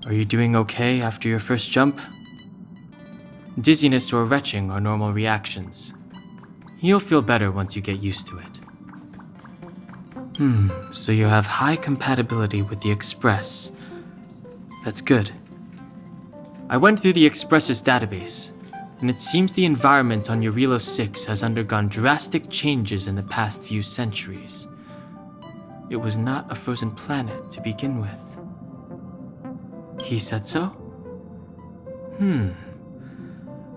Are you doing okay after your first jump? Dizziness or retching are normal reactions. You'll feel better once you get used to it. So you have high compatibility with the Express. That's good. I went through the Express's database, and it seems the environment on Eurilo 6 has undergone drastic changes in the past few centuries. It was not a frozen planet to begin with. He said so?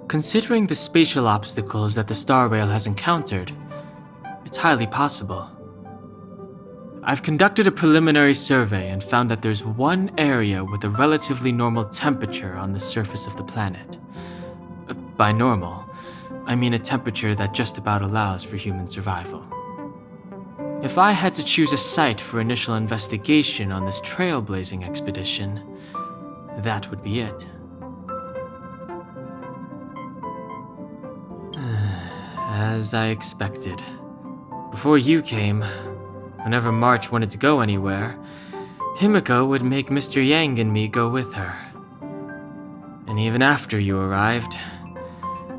Considering the spatial obstacles that the Star Rail has encountered, it's highly possible. I've conducted a preliminary survey and found that there's one area with a relatively normal temperature on the surface of the planet. By normal, I mean a temperature that just about allows for human survival. If I had to choose a site for initial investigation on this trailblazing expedition, that would be it. As I expected. Before you came, whenever March wanted to go anywhere, Himiko would make Mr. Yang and me go with her. And even after you arrived,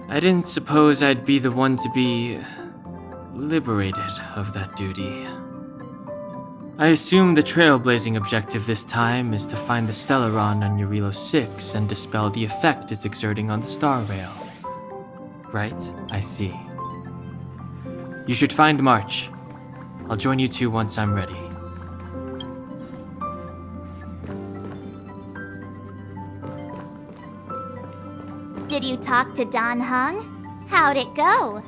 I didn't suppose I'd be the one to be liberated of that duty. I assume the trailblazing objective this time is to find the Stellaron on Eurilo 6 and dispel the effect it's exerting on the Star Rail. Right? I see. You should find March. I'll join you two once I'm ready. Did you talk to Don Hung? How'd it go?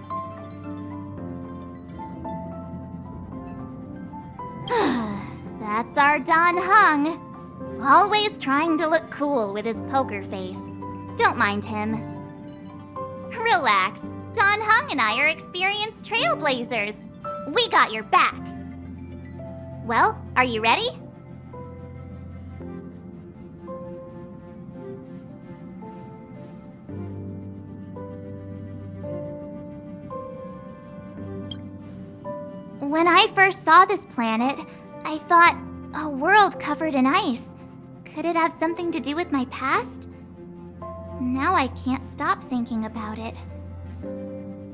That's our Don Hung. Always trying to look cool with his poker face. Don't mind him. Relax. Don Hung and I are experienced trailblazers. We got your back. Well, are you ready? When I first saw this planet, I thought, a world covered in ice. Could it have something to do with my past? Now I can't stop thinking about it.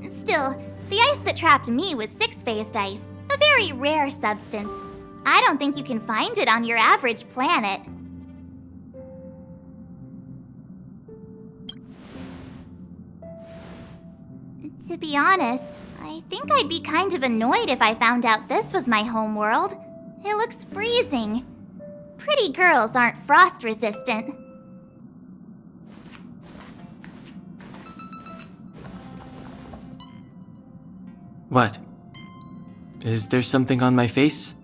Still, the ice that trapped me was six-phased ice, a very rare substance. I don't think you can find it on your average planet. To be honest, I think I'd be kind of annoyed if I found out this was my home world. It looks freezing. Pretty girls aren't frost-resistant. What? Is there something on my face?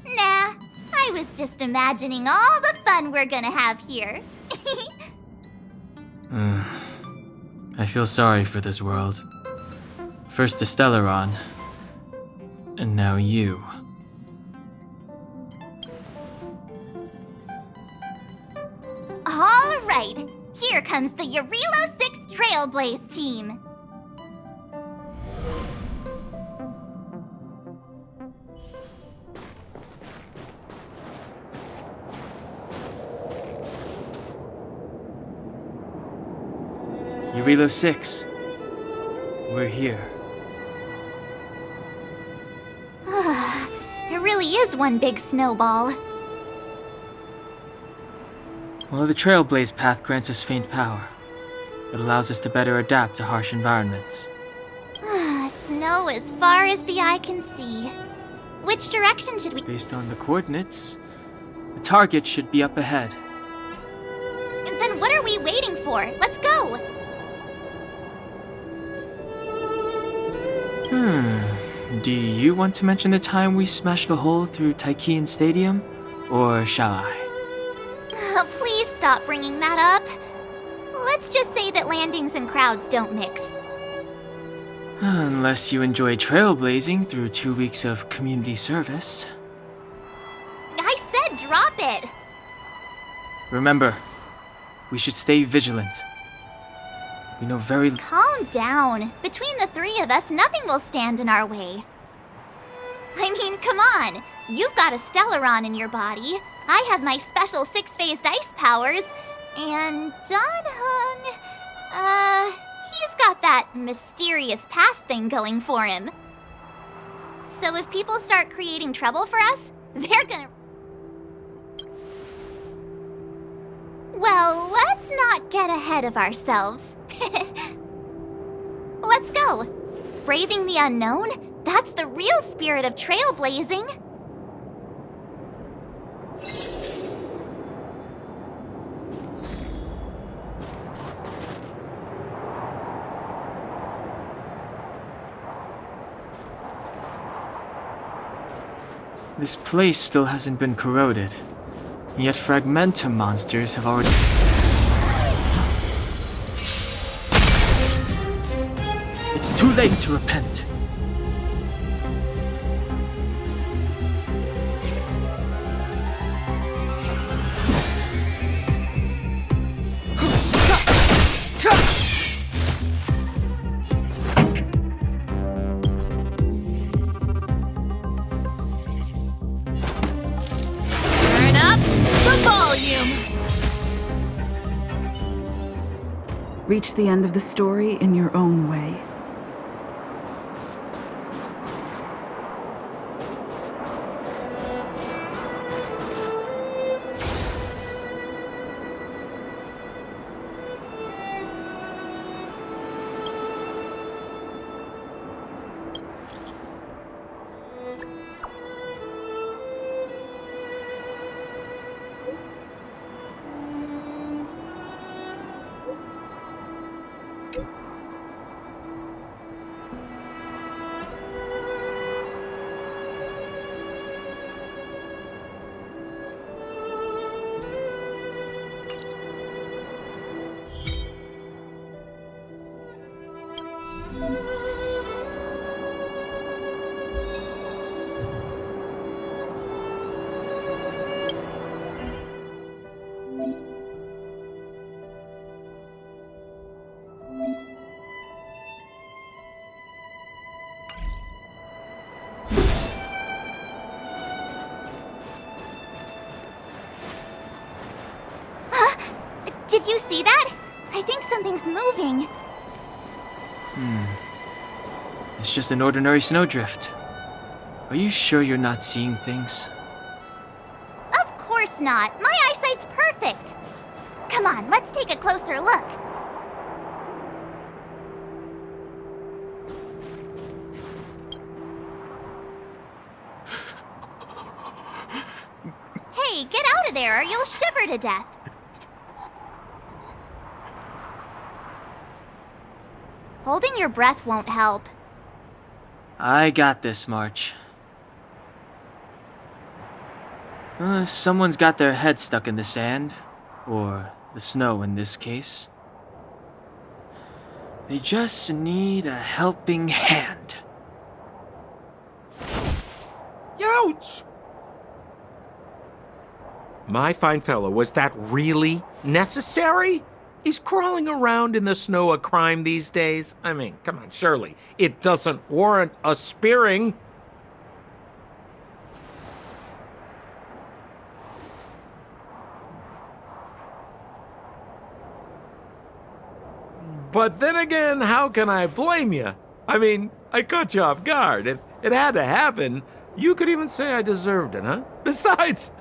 Nah, I was just imagining all the fun we're gonna have here. I feel sorry for this world. First the Stellaron, and now you. All right, here comes the Eurilo 6 Trailblaze team. Eurilo 6. We're here. It really is one big snowball. Well, the Trailblaze path grants us faint power. It allows us to better adapt to harsh environments. Snow as far as the eye can see. Which direction should we... Based on the coordinates, the target should be up ahead. Then what are we waiting for? Let's go! Do you want to mention the time we smashed a hole through Taikian Stadium? Or shall I? Please stop bringing that up. Let's just say that landings and crowds don't mix. Unless you enjoy trailblazing through 2 weeks of community service. I said drop it! Remember, we should stay vigilant. We know very... Calm down. Between the three of us, nothing will stand in our way. I mean, come on! You've got a Stellaron in your body. I have my special six-phased ice powers. And Danhung, he's got that mysterious past thing going for him. So if people start creating trouble for us, they're gonna... Well, let's not get ahead of ourselves. Let's go. Braving the unknown? That's the real spirit of trailblazing. This place still hasn't been corroded, and yet fragmentum monsters have already... It's too late to repent. Turn up the volume! Reach the end of the story in your own way. Did you see that? I think something's moving. It's just an ordinary snowdrift. Are you sure you're not seeing things? Of course not. My eyesight's perfect. Come on, let's take a closer look. Hey, get out of there or you'll shiver to death. Holding your breath won't help. I got this, March. Someone's got their head stuck in the sand, or the snow in this case. They just need a helping hand. Ouch! My fine fellow, was that really necessary? Is crawling around in the snow a crime these days? I mean, come on, surely. It doesn't warrant a spearing. But then again, how can I blame you? I mean, I caught you off guard. It had to happen. You could even say I deserved it, huh? Besides,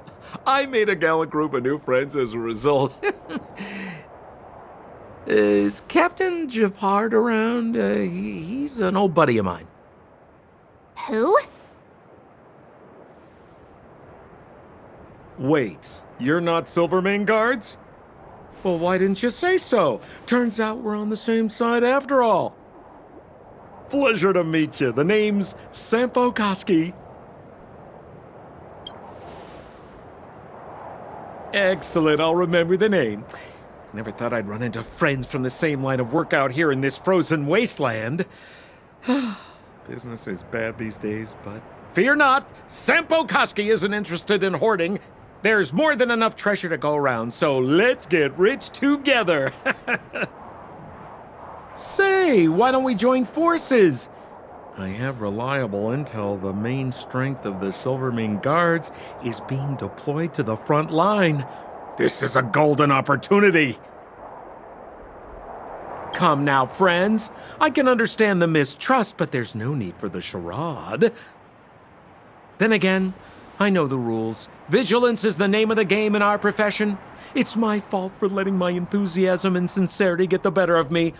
I made a gallant group of new friends as a result. Is Captain Japard around? He's an old buddy of mine. Who? Wait, you're not Silvermane guards? Well, why didn't you say so? Turns out we're on the same side after all. Pleasure to meet you. The name's Sampo Koski. Excellent, I'll remember the name. Never thought I'd run into friends from the same line of work out here in this frozen wasteland. Business is bad these days, but fear not. Sampo Koski isn't interested in hoarding. There's more than enough treasure to go around, so let's get rich together. Say, why don't we join forces? I have reliable intel the main strength of the Silvermane Guards is being deployed to the front line. This is a golden opportunity. Come now, friends. I can understand the mistrust, but there's no need for the charade. Then again, I know the rules. Vigilance is the name of the game in our profession. It's my fault for letting my enthusiasm and sincerity get the better of me.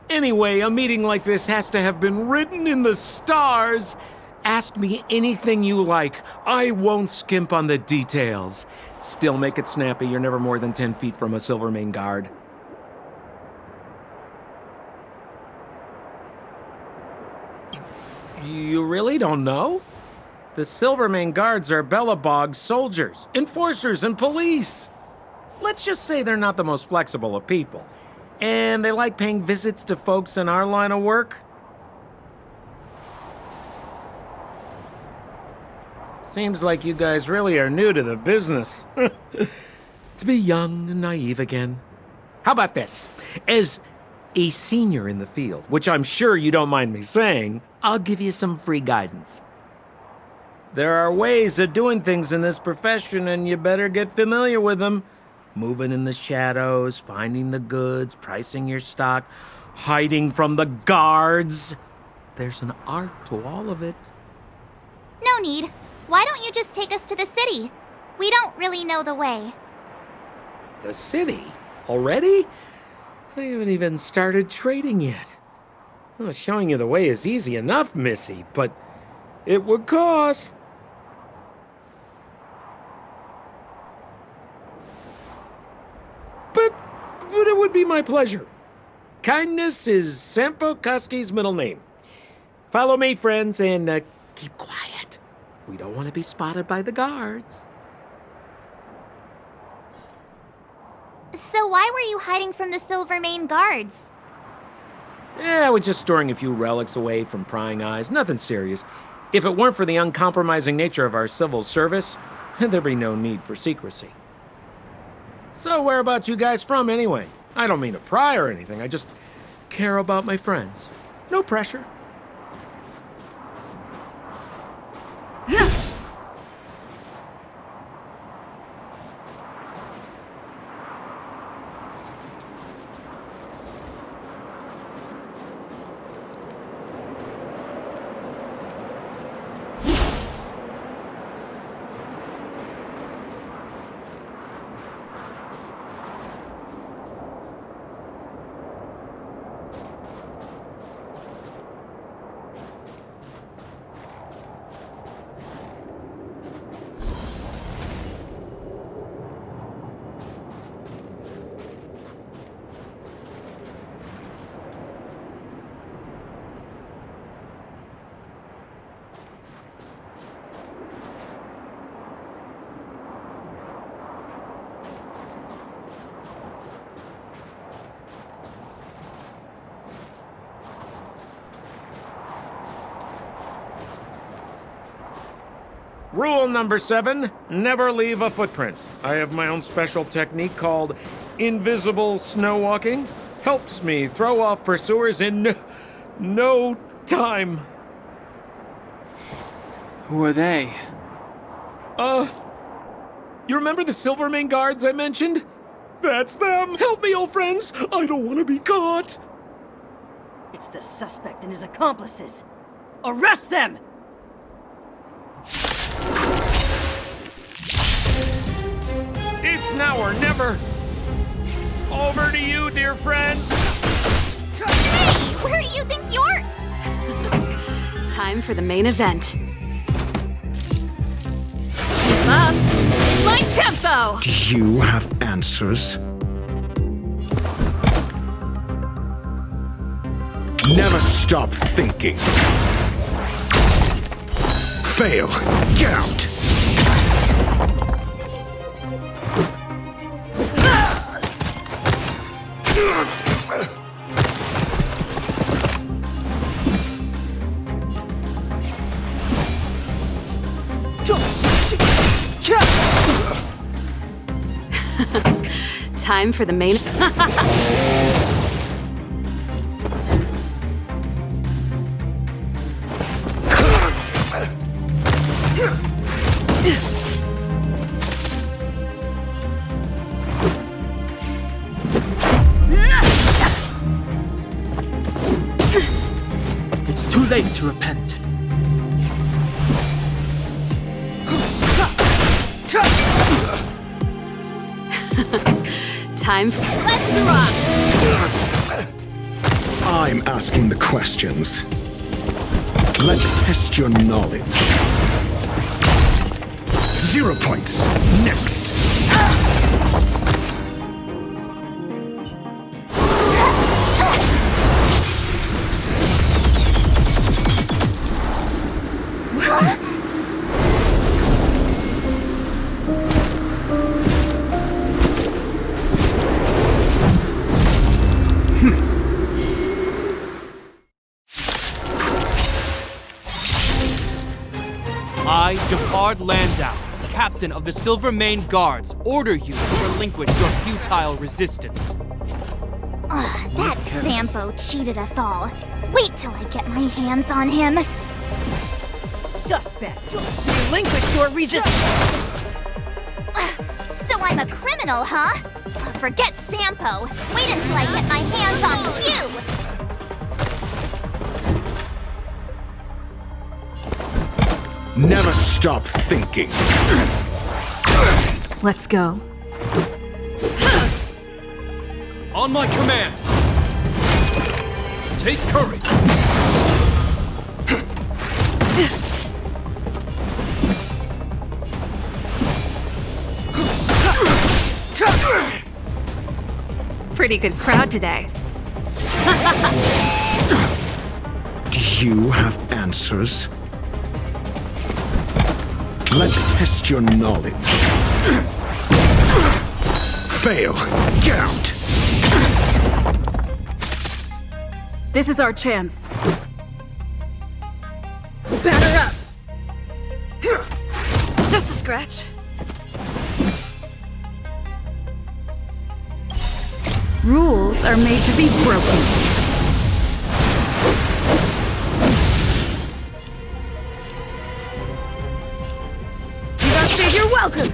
Anyway, a meeting like this has to have been written in the stars. Ask me anything you like. I won't skimp on the details. Still make it snappy. You're never more than 10 feet from a Silvermane Guard. You really don't know? The Silvermane Guards are Bellabog's soldiers, enforcers, and police. Let's just say they're not the most flexible of people. And they like paying visits to folks in our line of work. Seems like you guys really are new to the business. To be young and naive again. How about this? As a senior in the field, which I'm sure you don't mind me saying, I'll give you some free guidance. There are ways of doing things in this profession, and you better get familiar with them. Moving in the shadows, finding the goods, pricing your stock, hiding from the guards. There's an art to all of it. No need. Why don't you just take us to the city? We don't really know the way. The city? Already? I haven't even started trading yet. Well, showing you the way is easy enough, Missy, but it would cost. But it would be my pleasure. Kindness is Sampo Koski's middle name. Follow me, friends, and keep quiet. We don't want to be spotted by the guards. So why were you hiding from the Silvermane Guards? I was just storing a few relics away from prying eyes. Nothing serious. If it weren't for the uncompromising nature of our civil service, there'd be no need for secrecy. So whereabouts you guys from, anyway? I don't mean to pry or anything. I just care about my friends. No pressure. Rule number 7, never leave a footprint. I have my own special technique called invisible snow walking. Helps me throw off pursuers in no time. Who are they? You remember the Silvermane Guards I mentioned? That's them! Help me, old friends! I don't want to be caught! It's the suspect and his accomplices. Arrest them! It's now or never! Over to you, dear friend! Hey, where do you think you're... Time for the main event. Keep up. My tempo! Do you have answers? Never stop thinking. Fail. Get out. Time for the main... too late to repent. Time. Let's rock! I'm asking the questions. Let's test your knowledge. 0 points. Next. I, Jafard Landau, captain of the Silvermane Guards, order you to relinquish your futile resistance. That Sampo cheated us all. Wait till I get my hands on him. Suspect! Relinquish your resistance! So I'm a criminal, huh? Forget Sampo. Wait until I get my hands on you! Never stop thinking. Let's go. On my command! Take courage! Pretty good crowd today. Do you have answers? Let's test your knowledge. Fail. Get out. This is our chance. Batter up! Just a scratch. Rules are made to be broken. You don't say you're welcome!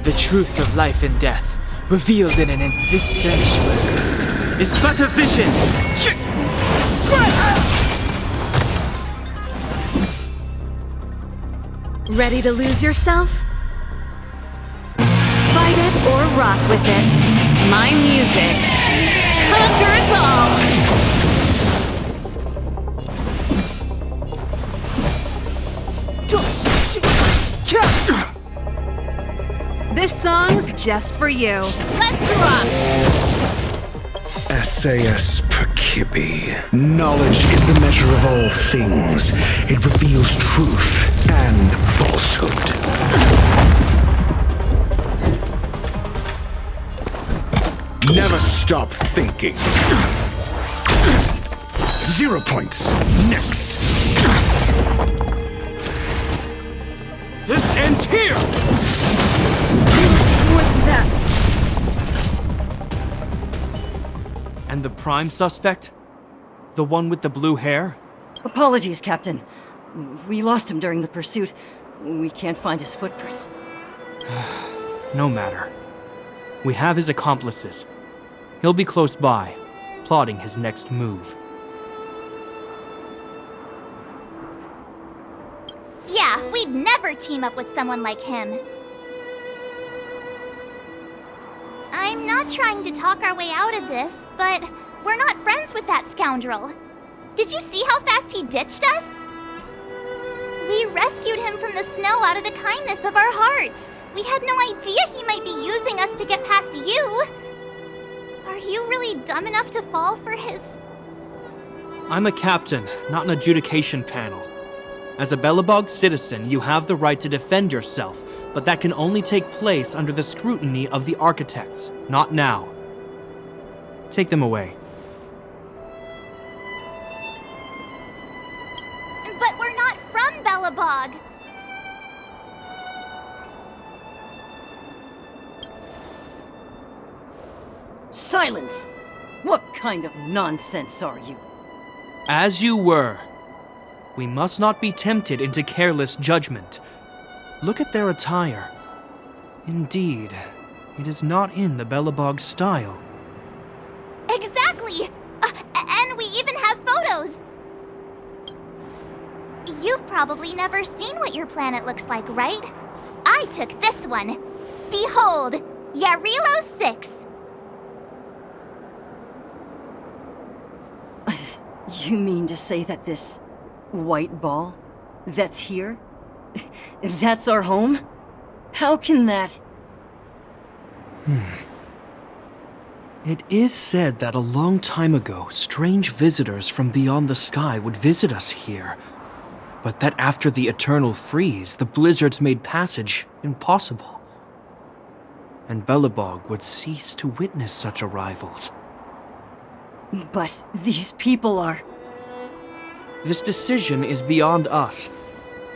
The truth of life and death, revealed in this sanctuary, is but a vision. Ready to lose yourself? Fight it or rock with it. My music conquers all! This song's just for you. Let's rock! SAS Perkibi. Knowledge is the measure of all things. It reveals truth and falsehood. Never stop thinking. 0 points. Next. This ends here! With that, And the prime suspect? The one with the blue hair? Apologies, Captain. We lost him during the pursuit. We can't find his footprints. No matter. We have his accomplices. He'll be close by, plotting his next move. Yeah, we'd never team up with someone like him. I'm not trying to talk our way out of this, but we're not friends with that scoundrel. Did you see how fast he ditched us? We rescued him from the snow out of the kindness of our hearts. We had no idea he might be using us to get past you. Are you really dumb enough to fall for his... I'm a captain, not an adjudication panel. As a Belobog citizen, you have the right to defend yourself, but that can only take place under the scrutiny of the architects, not now. Take them away. But we're not from Belobog. Silence! What kind of nonsense are you? As you were. We must not be tempted into careless judgment. Look at their attire. Indeed, it is not in the Belobog style. Exactly! We even have photos! You've probably never seen what your planet looks like, right? I took this one. Behold, Yarilo 6. You mean to say that this white ball that's here, that's our home? How can that... It is said that a long time ago, strange visitors from beyond the sky would visit us here. But that after the eternal freeze, the blizzards made passage impossible. And Belobog would cease to witness such arrivals. But these people are... This decision is beyond us.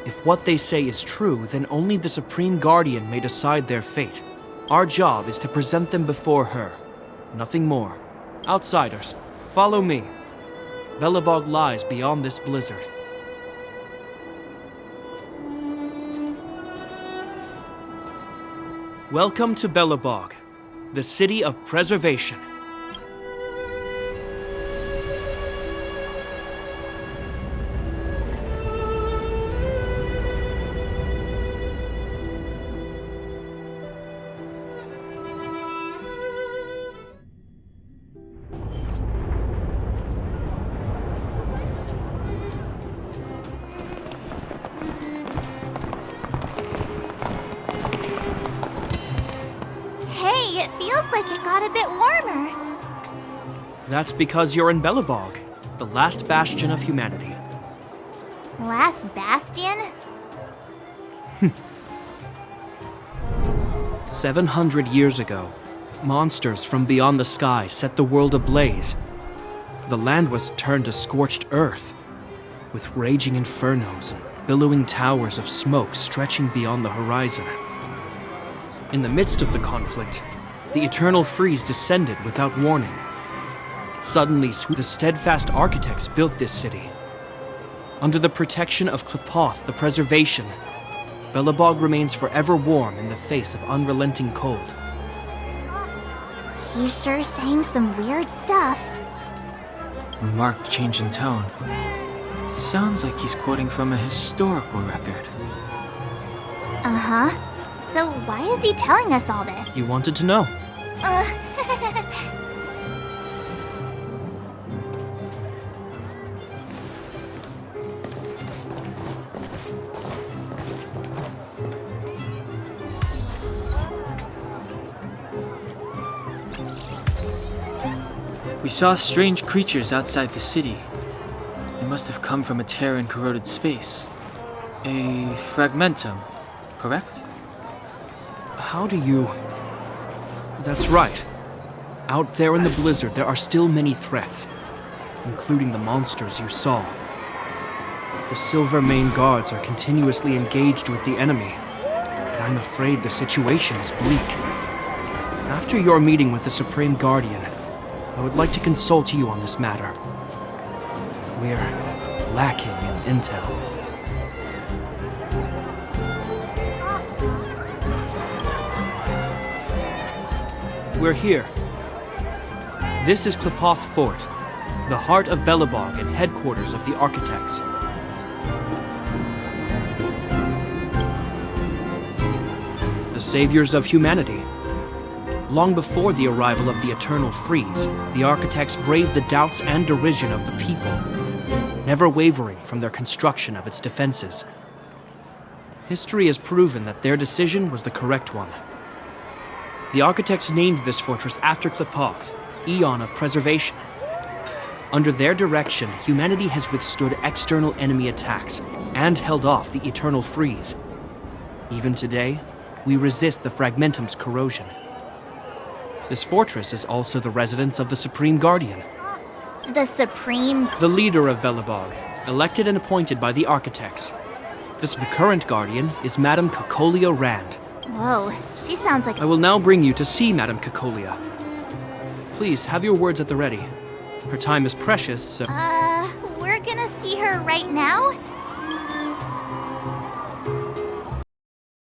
If what they say is true, then only the Supreme Guardian may decide their fate. Our job is to present them before her. Nothing more. Outsiders, follow me. Belobog lies beyond this blizzard. Welcome to Belobog, the city of preservation. Hey, it feels like it got a bit warmer. That's because you're in Belobog, the last bastion of humanity. Last bastion? 700 years ago, monsters from beyond the sky set the world ablaze. The land was turned to scorched earth, with raging infernos and billowing towers of smoke stretching beyond the horizon. In the midst of the conflict, the eternal freeze descended without warning. Suddenly, the steadfast architects built this city. Under the protection of Klepoth, the preservation, Belobog remains forever warm in the face of unrelenting cold. He's sure saying some weird stuff. A marked change in tone. It sounds like he's quoting from a historical record. Uh-huh. So why is he telling us all this? You wanted to know. We saw strange creatures outside the city. They must have come from a tear in corroded space. A fragmentum, correct? How do you... That's right. Out there in the blizzard, there are still many threats, including the monsters you saw. The Silver Mane Guards are continuously engaged with the enemy, and I'm afraid the situation is bleak. After your meeting with the Supreme Guardian, I would like to consult you on this matter. We're lacking in intel. We're here. This is Klepoth Fort, the heart of Belobog and headquarters of the Architects. The saviors of humanity. Long before the arrival of the Eternal Freeze, the Architects braved the doubts and derision of the people, never wavering from their construction of its defenses. History has proven that their decision was the correct one. The Architects named this fortress after Klepoth, Eon of Preservation. Under their direction, humanity has withstood external enemy attacks and held off the Eternal Freeze. Even today, we resist the Fragmentum's corrosion. This fortress is also the residence of the Supreme Guardian. The Supreme... The leader of Belobog, elected and appointed by the Architects. The current Guardian is Madame Cocolia Rand. Whoa, she sounds like... I will now bring you to see Madame Cocolia. Please, have your words at the ready. Her time is precious, so... We're gonna see her right now?